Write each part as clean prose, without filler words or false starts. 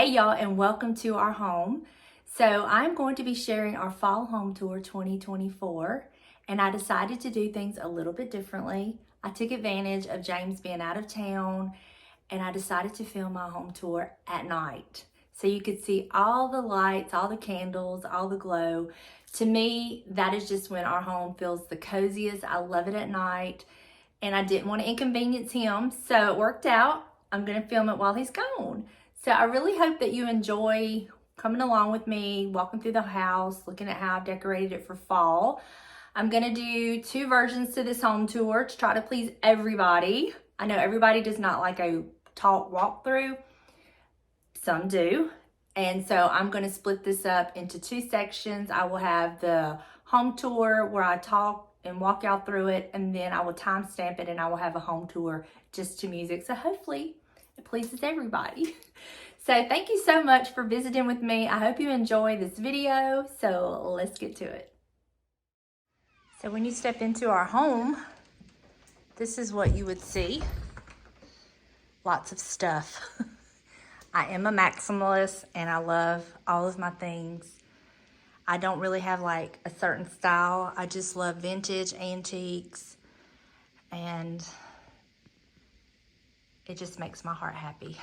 Hey y'all, and welcome to our home. So I'm going to be sharing our fall home tour 2024, and I decided to do things a little bit differently. I took advantage of James being out of town, and I decided to film my home tour at night. So you could see all the lights, all the candles, all the glow. To me, that is just when our home feels the coziest. I love it at night, and I didn't want to inconvenience him, so it worked out. I'm gonna film it while he's gone. So I really hope that you enjoy coming along with me, walking through the house, looking at how I've decorated it for fall. I'm gonna do two versions to this home tour to try to please everybody. I know everybody does not like a talk walkthrough. Some do. And so I'm gonna split this up into two sections. I will have the home tour where I talk and walk y'all through it, and then I will timestamp it and I will have a home tour just to music. So hopefully it pleases everybody. So thank you so much for visiting with me. I hope you enjoy this video. So let's get to it. So when you step into our home, this is what you would see. Lots of stuff. I am a maximalist and I love all of my things. I don't really have like a certain style. I just love vintage, antiques, and it just makes my heart happy.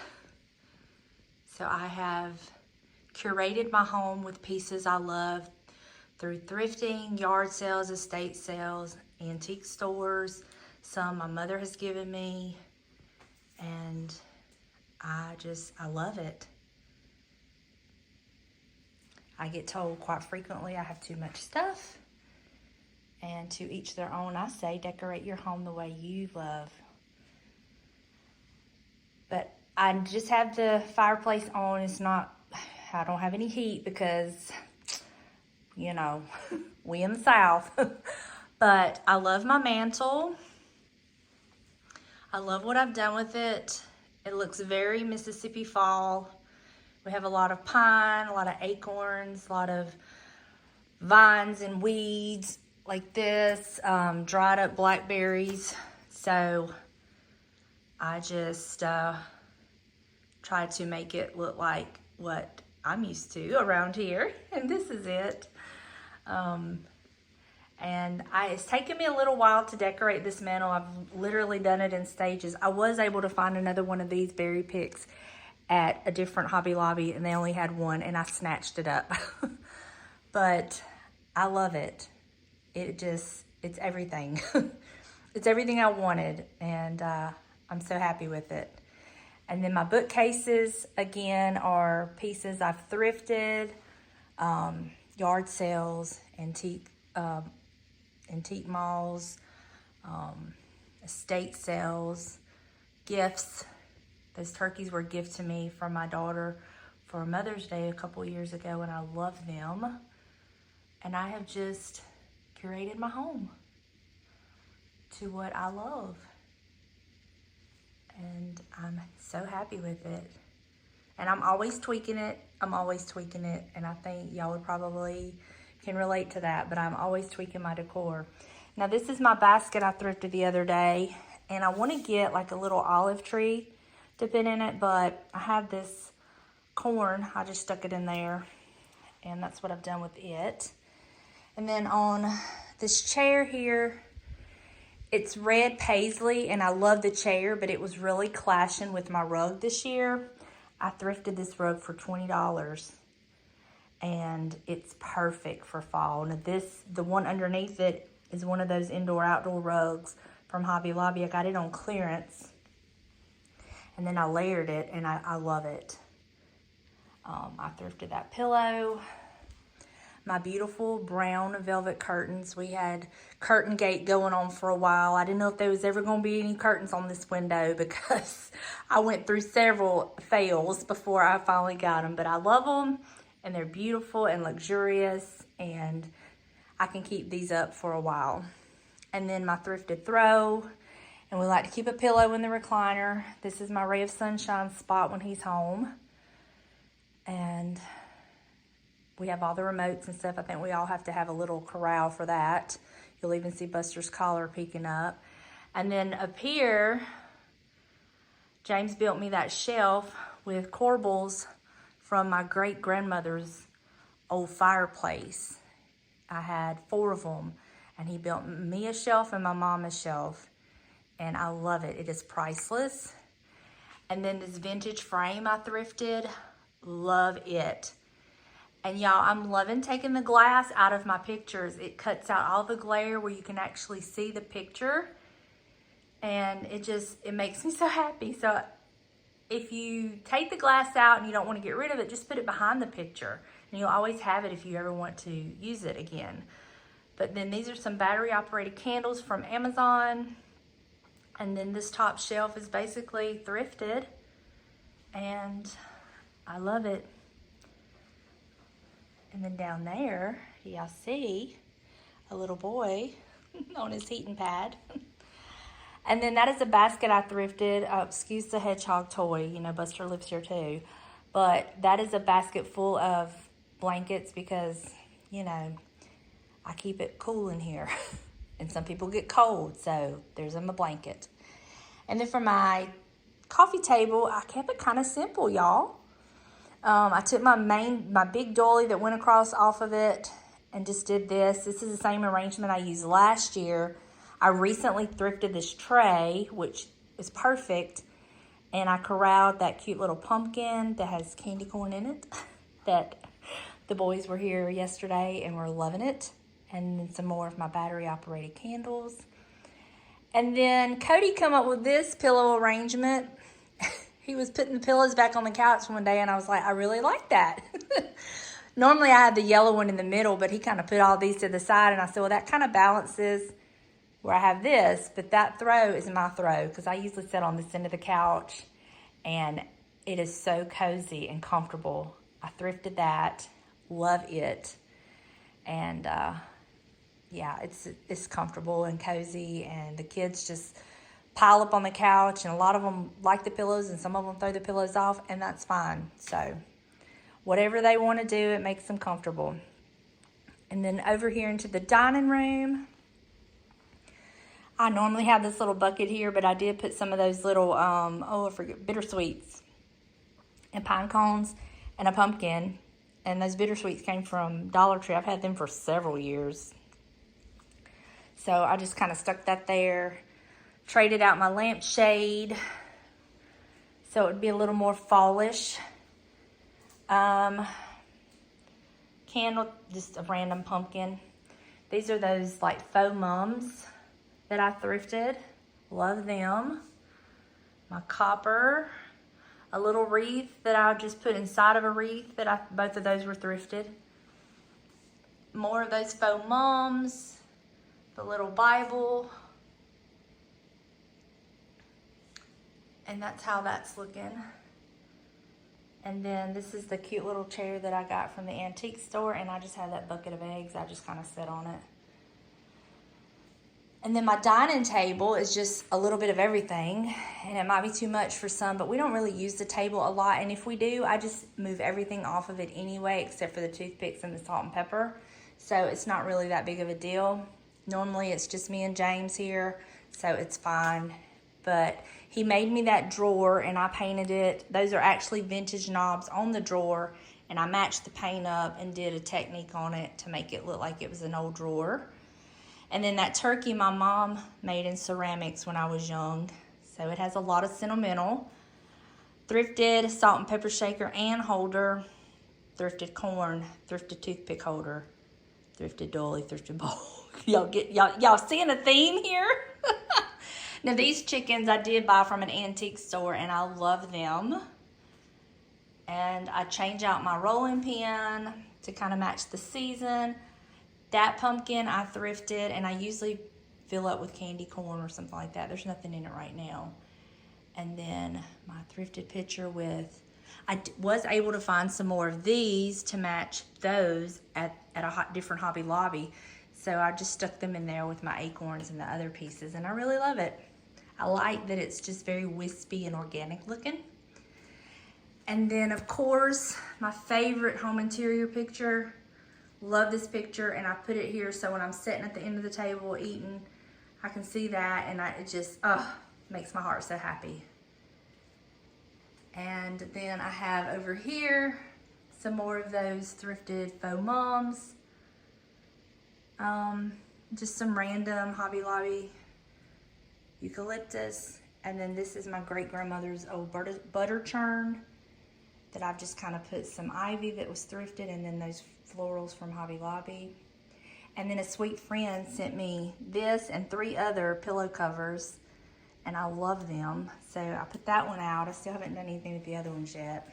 So I have curated my home with pieces I love through thrifting, yard sales, estate sales, antique stores. Some my mother has given me, and I love it. I get told quite frequently I have too much stuff, and to each their own. I say decorate your home the way you love. But I just have the fireplace on. I don't have any heat because, you know, we in the South. But I love my mantle. I love what I've done with it. It looks very Mississippi fall. We have a lot of pine, a lot of acorns, a lot of vines and weeds like this, dried up blackberries. So I just tried to make it look like what I'm used to around here, and this is it. It's taken me a little while to decorate this mantle. I've literally done it in stages. I was able to find another one of these berry picks at a different Hobby Lobby, and they only had one, and I snatched it up. But I love it. It's everything. It's everything I wanted, and I'm so happy with it. And then my bookcases, again, are pieces I've thrifted, yard sales, antique malls, estate sales, gifts. Those turkeys were a gift to me from my daughter for Mother's Day a couple years ago, and I love them. And I have just curated my home to what I love. And I'm so happy with it. And I'm always tweaking it. And I think y'all would probably can relate to that, but I'm always tweaking my decor. Now this is my basket I thrifted the other day, and I want to get like a little olive tree to put in it, but I have this corn. I just stuck it in there, and that's what I've done with it. And then on this chair here, it's red paisley, and I love the chair, but it was really clashing with my rug this year. I thrifted this rug for $20, and it's perfect for fall. Now the one underneath it is one of those indoor-outdoor rugs from Hobby Lobby. I got it on clearance, and then I layered it, and I love it. I thrifted that pillow. My beautiful brown velvet curtains. We had curtain gate going on for a while. I didn't know if there was ever going to be any curtains on this window because I went through several fails before I finally got them. But I love them, and they're beautiful and luxurious, and I can keep these up for a while. And then my thrifted throw, and we like to keep a pillow in the recliner. This is my ray of sunshine spot when he's home. And we have all the remotes and stuff. I think we all have to have a little corral for that. You'll even see Buster's collar peeking up. And then up here, James built me that shelf with corbels from my great-grandmother's old fireplace. I had 4 of them, and he built me a shelf and my mom a shelf, and I love it. It is priceless. And then this vintage frame I thrifted, love it. And y'all, I'm loving taking the glass out of my pictures. It cuts out all the glare where you can actually see the picture, and it makes me so happy. So if you take the glass out and you don't want to get rid of it, just put it behind the picture, and you'll always have it if you ever want to use it again. But then these are some battery operated candles from Amazon. And then this top shelf is basically thrifted, and I love it. And then down there, y'all see a little boy on his heating pad. And then that is a basket I thrifted. Excuse the hedgehog toy, you know, Buster lives here too. But that is a basket full of blankets because, you know, I keep it cool in here. And some people get cold, so there's a blanket. And then for my coffee table, I kept it kind of simple, y'all. I took my big dolly that went across off of it and just did this. This is the same arrangement I used last year. I recently thrifted this tray, which is perfect. And I corralled that cute little pumpkin that has candy corn in it that the boys were here yesterday and were loving it. And then some more of my battery operated candles. And then Cody come up with this pillow arrangement. He was putting the pillows back on the couch one day, and I was like, I really like that. Normally I had the yellow one in the middle, but he kind of put all these to the side, and I said, well, that kind of balances where I have this, but that throw is my throw, because I usually sit on this end of the couch, and it is so cozy and comfortable. I thrifted that, love it, and yeah, it's comfortable and cozy, and the kids just pile up on the couch, and a lot of them like the pillows, and some of them throw the pillows off, and that's fine. So whatever they want to do, it makes them comfortable. And then over here into the dining room, I normally have this little bucket here, but I did put some of those little, I forget, bittersweets and pine cones and a pumpkin. And those bittersweets came from Dollar Tree. I've had them for several years. So I just kind of stuck that there. Traded out my lampshade so it would be a little more fallish. Candle, just a random pumpkin. These are those like faux mums that I thrifted. Love them. My copper. A little wreath that I just put inside of a wreath both of those were thrifted. More of those faux mums. The little Bible. And that's how that's looking. And then this is the cute little chair that I got from the antique store, and I just have that bucket of eggs. I just kind of sit on it. And then my dining table is just a little bit of everything, and it might be too much for some, but we don't really use the table a lot, and if we do, I just move everything off of it anyway, except for the toothpicks and the salt and pepper. So it's not really that big of a deal. Normally it's just me and James here, so it's fine. But he made me that drawer, and I painted it. Those are actually vintage knobs on the drawer, and I matched the paint up and did a technique on it to make it look like it was an old drawer. And then that turkey my mom made in ceramics when I was young, so it has a lot of sentimental. Thrifted salt and pepper shaker and holder, thrifted corn, thrifted toothpick holder, thrifted dolly, thrifted bowl. Y'all seeing a theme here? Now these chickens I did buy from an antique store, and I love them. And I change out my rolling pin to kind of match the season. That pumpkin I thrifted, and I usually fill up with candy corn or something like that. There's nothing in it right now. And then my thrifted pitcher with, I was able to find some more of these to match those at a different Hobby Lobby. So I just stuck them in there with my acorns and the other pieces, and I really love it. I like that it's just very wispy and organic looking. And then of course, my favorite home interior picture. Love this picture, and I put it here so when I'm sitting at the end of the table eating, I can see that, and it just, makes my heart so happy. And then I have over here Some more of those thrifted faux mums. Just some random Hobby Lobby eucalyptus. And then this is my great grandmother's old butter churn that I've just kind of put some ivy that was thrifted, and then those florals from Hobby Lobby. And then a sweet friend sent me this and 3 other pillow covers, and I love them. So I put that one out. I still haven't done anything with the other ones yet.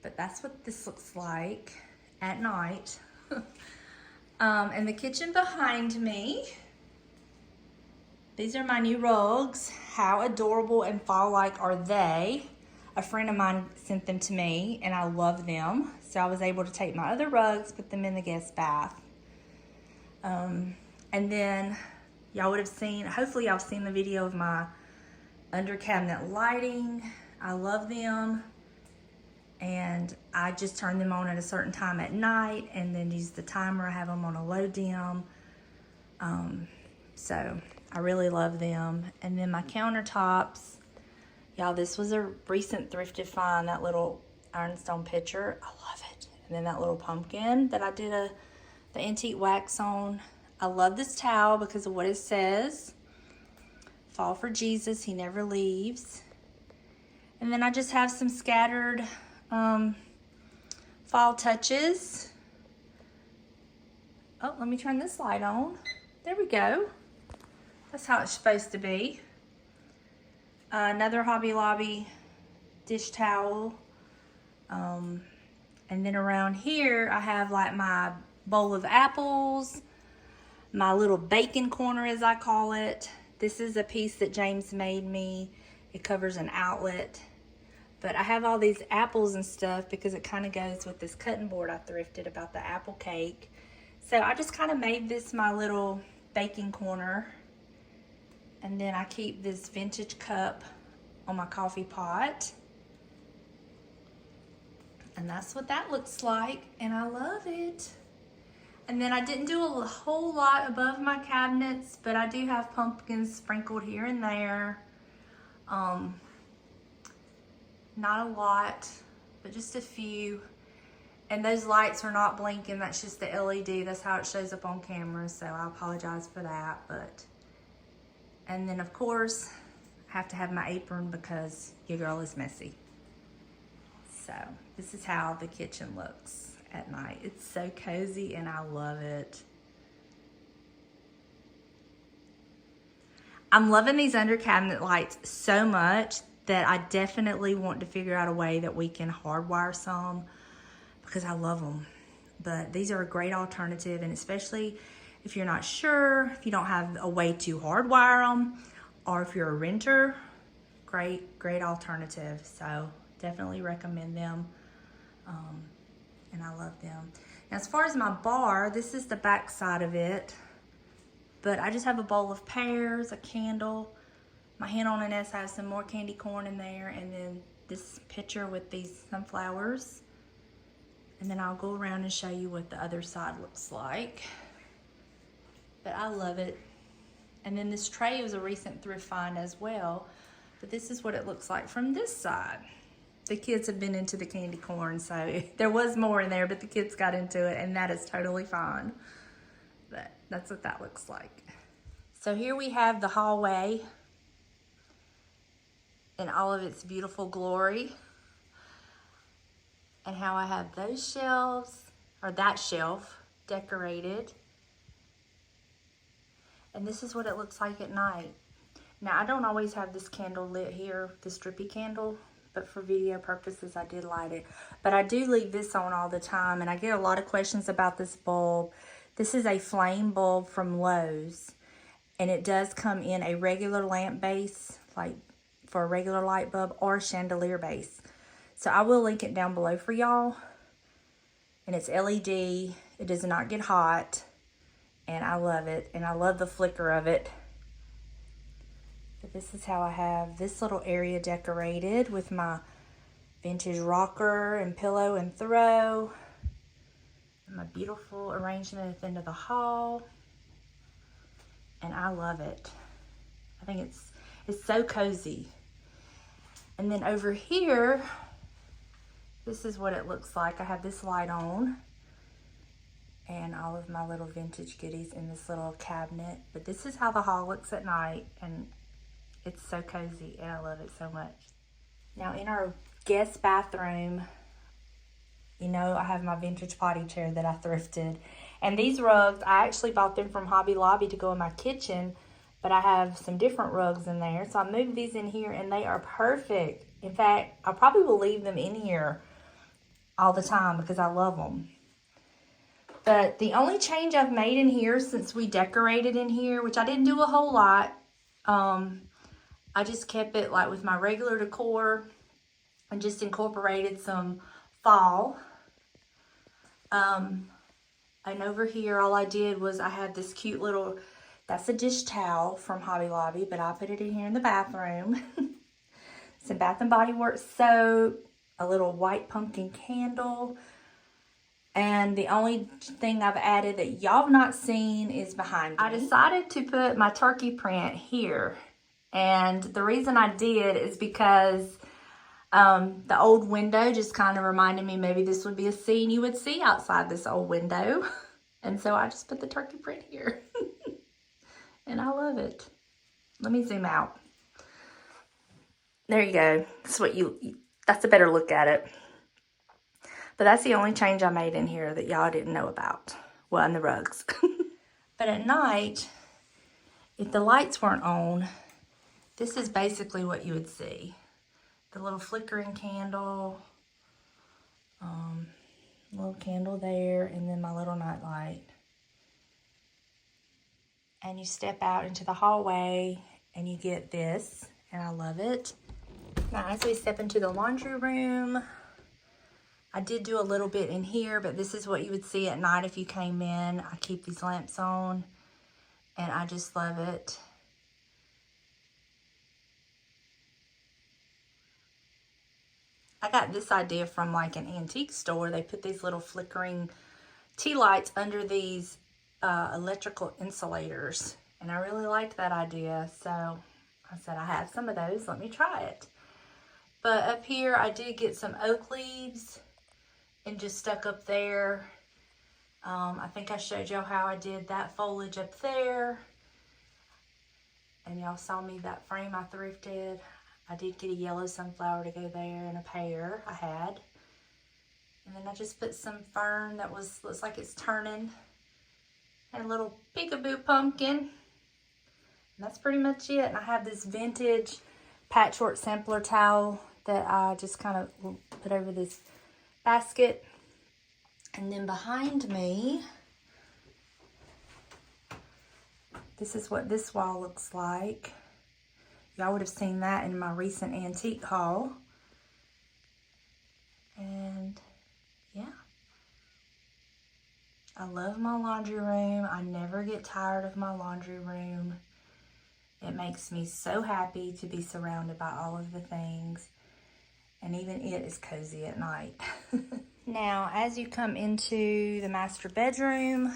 But that's what this looks like at night. And the kitchen behind me, these are my new rugs. How adorable and fall-like are they? A friend of mine sent them to me, and I love them. So I was able to take my other rugs, put them in the guest bath. And then y'all would have seen, hopefully y'all have seen the video of my under cabinet lighting. I love them. And I just turn them on at a certain time at night and then use the timer. I have them on a low dim. So I really love them. And then my countertops, y'all, this was a recent thrifted find, that little ironstone pitcher. I love it. And then that little pumpkin that I did the antique wax on. I love this towel because of what it says. Fall for Jesus, he never leaves. And then I just have some scattered fall touches. Oh, let me turn this light on. There we go. That's how it's supposed to be. Another Hobby Lobby dish towel. And then around here, I have like my bowl of apples, my little bacon corner as I call it. This is a piece that James made me. It covers an outlet. But I have all these apples and stuff because it kind of goes with this cutting board I thrifted about the apple cake. So I just kind of made this my little baking corner. And then I keep this vintage cup on my coffee pot. And that's what that looks like, and I love it. And then I didn't do a whole lot above my cabinets, but I do have pumpkins sprinkled here and there. Not a lot, but just a few. And those lights are not blinking, that's just the LED. That's how it shows up on camera, so I apologize for that. And then of course, I have to have my apron because your girl is messy. So this is how the kitchen looks at night. It's so cozy and I love it. I'm loving these under cabinet lights so much that I definitely want to figure out a way that we can hardwire some because I love them. But these are a great alternative, and especially if you're not sure, if you don't have a way to hardwire them, or if you're a renter, great alternative. So definitely recommend them, and I love them. Now, as far as my bar, this is the back side of it, but I just have a bowl of pears, a candle, my Hannah on an S has some more candy corn in there, and then this pitcher with these sunflowers. And then I'll go around and show you what the other side looks like. But I love it. And then this tray was a recent thrift find as well, but this is what it looks like from this side. The kids have been into the candy corn, so there was more in there, but the kids got into it, and that is totally fine. But that's what that looks like. So here we have the hallway in all of its beautiful glory, and how I have those shelves, or that shelf, decorated. And this is what it looks like at night. Now, I don't always have this candle lit here, this drippy candle, but for video purposes, I did light it. But I do leave this on all the time, and I get a lot of questions about this bulb. This is a flame bulb from Lowe's, and it does come in a regular lamp base, like for a regular light bulb, or a chandelier base. So I will link it down below for y'all. And it's LED, it does not get hot, and I love it, and I love the flicker of it. But this is how I have this little area decorated with my vintage rocker and pillow and throw. And my beautiful arrangement at the end of the hall. And I love it. I think it's so cozy. And then over here This is what it looks like. I have this light on and all of my little vintage goodies in this little cabinet. But this is how the hall looks at night, and it's so cozy and I love it so much. Now in our guest bathroom, you know, I have my vintage potty chair that I thrifted. And these rugs, I actually bought them from Hobby Lobby to go in my kitchen, but I have some different rugs in there. So I moved these in here and they are perfect. In fact, I probably will leave them in here all the time because I love them. But the only change I've made in here since we decorated in here, which I didn't do a whole lot, I just kept it like with my regular decor and just incorporated some fall. And over here, all I did was I had this cute little, that's a dish towel from Hobby Lobby, but I put it in here in the bathroom. Some Bath and Body Works soap, a little white pumpkin candle. And the only thing I've added that y'all have not seen is behind me. I decided to put my turkey print here. And the reason I did is because the old window just kind of reminded me maybe this would be a scene you would see outside this old window. And so I just put the turkey print here. And I love it. Let me zoom out. There you go. That's what that's a better look at it. But that's the only change I made in here that y'all didn't know about. Well, and the rugs. But at night, if the lights weren't on, this is basically what you would see. The little flickering candle, little candle there, and then my little night light. And you step out into the hallway and you get this, and I love it. Now, as we step into the laundry room, I did do a little bit in here, but this is what you would see at night if you came in. I keep these lamps on, and I just love it. I got this idea from like an antique store. They put these little flickering tea lights under these electrical insulators, and I really liked that idea. So I said, I have some of those, let me try it. But up here I did get some oak leaves and just stuck up there. I think I showed y'all how I did that foliage up there, and y'all saw me that frame I thrifted. I did get a yellow sunflower to go there and a pear I had. And then I just put some fern that looks like it's turning. And a little peekaboo pumpkin. And that's pretty much it. And I have this vintage patchwork sampler towel that I just kind of put over this basket. And then behind me, this is what this wall looks like. Y'all would have seen that in my recent antique haul. And yeah. I love my laundry room. I never get tired of my laundry room. It makes me so happy to be surrounded by all of the things. And even it is cozy at night. Now, as you come into the master bedroom,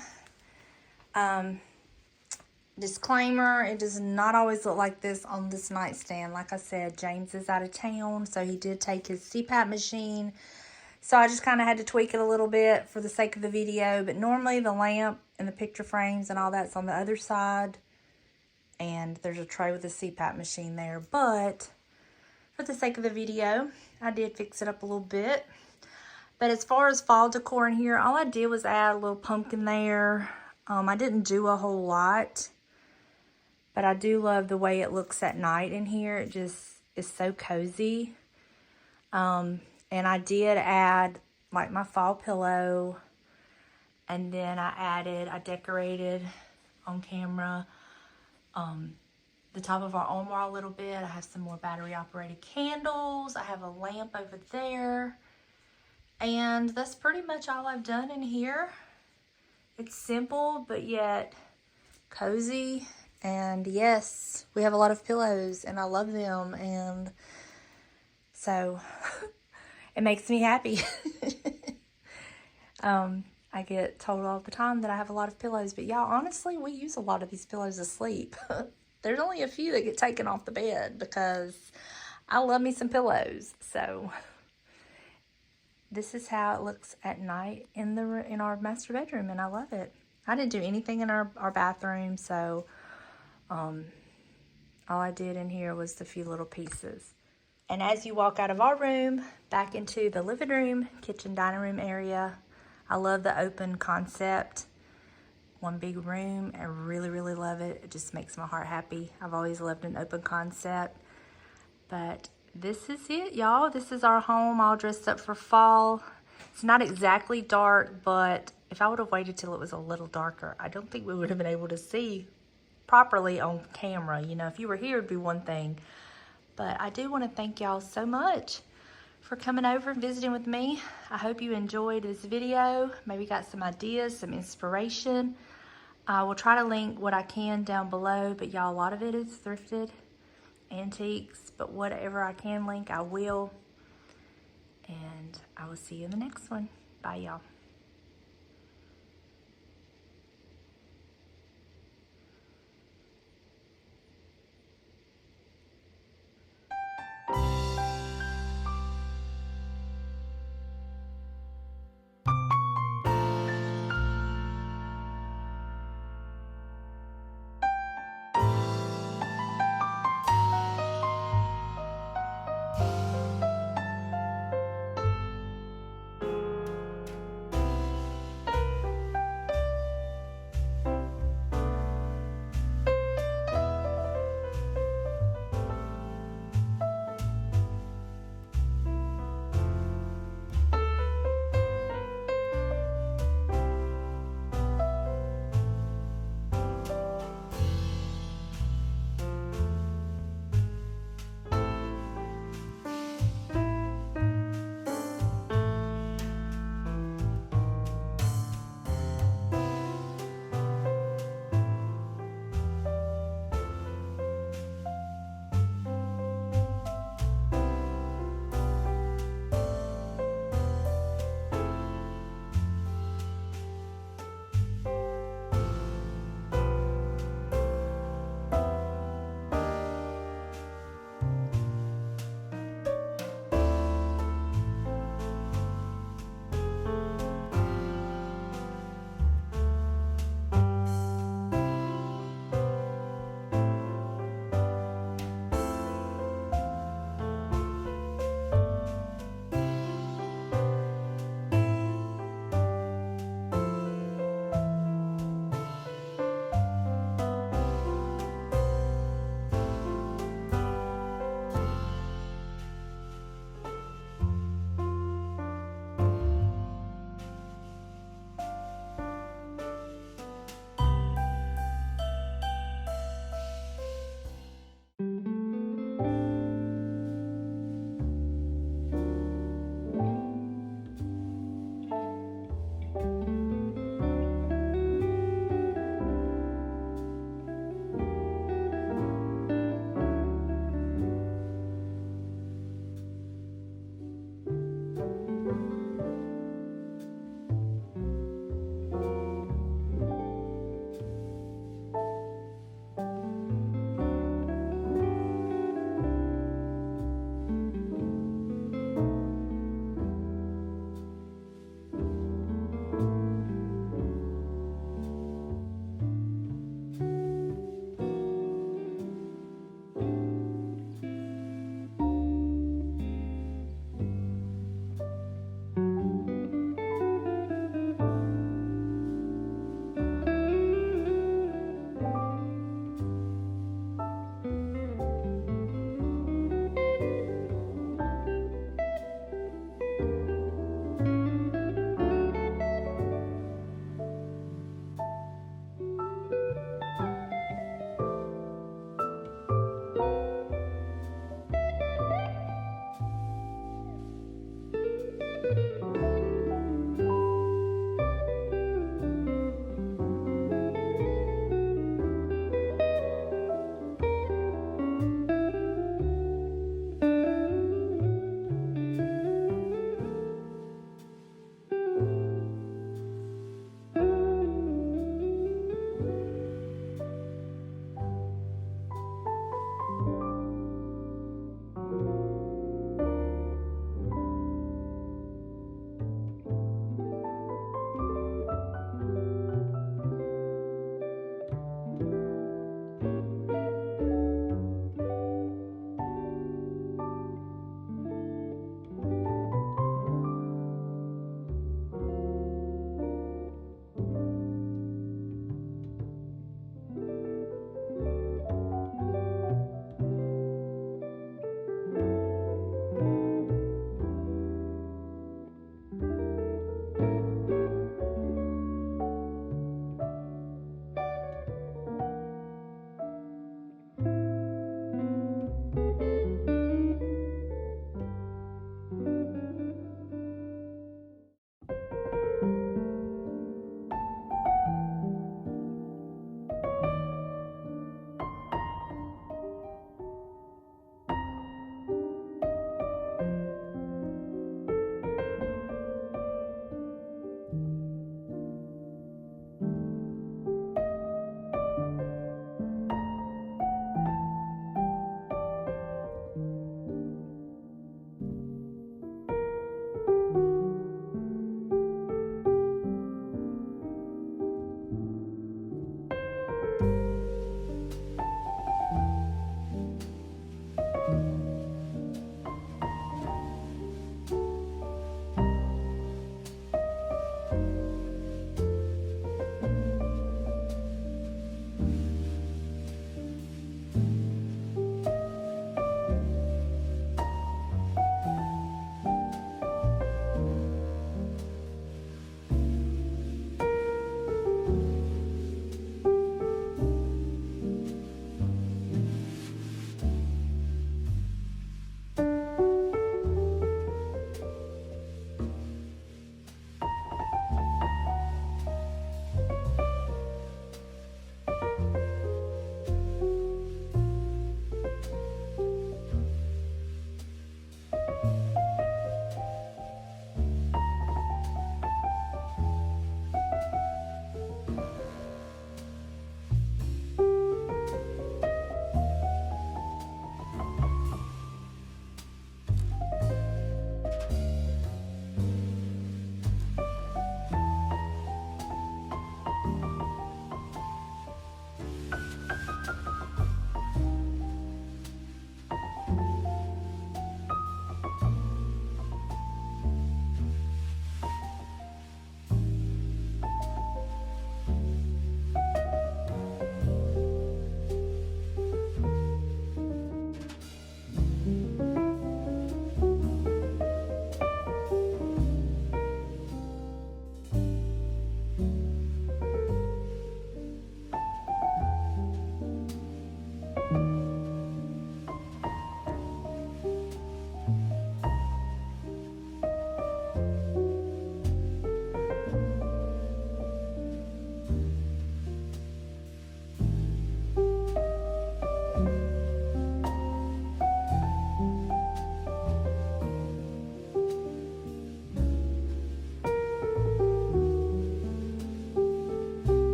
disclaimer, it does not always look like this on this nightstand. Like I said, James is out of town, so he did take his CPAP machine. So I just kind of had to tweak it a little bit for the sake of the video. But normally the lamp and the picture frames and all that's on the other side. And there's a tray with a CPAP machine there. But for the sake of the video, I did fix it up a little bit. But as far as fall decor in here, all I did was add a little pumpkin there. I didn't do a whole lot. But I do love the way it looks at night in here. It just is so cozy. And I did add like my fall pillow. And then I decorated on camera the top of our armoire a little bit. I have some more battery operated candles. I have a lamp over there. And that's pretty much all I've done in here. It's simple, but yet cozy. And yes, we have a lot of pillows and I love them. And so it makes me happy. I get told all the time that I have a lot of pillows, but y'all, honestly, we use a lot of these pillows to sleep. There's only a few that get taken off the bed because I love me some pillows. So this is how it looks at night in our master bedroom, and I love it. I didn't do anything in our bathroom, so all I did in here was the few little pieces. And as you walk out of our room, back into the living room, kitchen, dining room area, I love the open concept. One big room. I really, really love it. It just makes my heart happy. I've always loved an open concept. But this is it, y'all. This is our home all dressed up for fall. It's not exactly dark, but if I would have waited till it was a little darker, I don't think we would have been able to see properly on camera. You know, if you were here, it'd be one thing. But I do want to thank y'all so much for coming over and visiting with me. I hope you enjoyed this video. Maybe got some ideas, some inspiration. I will try to link what I can down below, but y'all, a lot of it is thrifted, antiques, but whatever I can link, I will. And I will see you in the next one. Bye, y'all.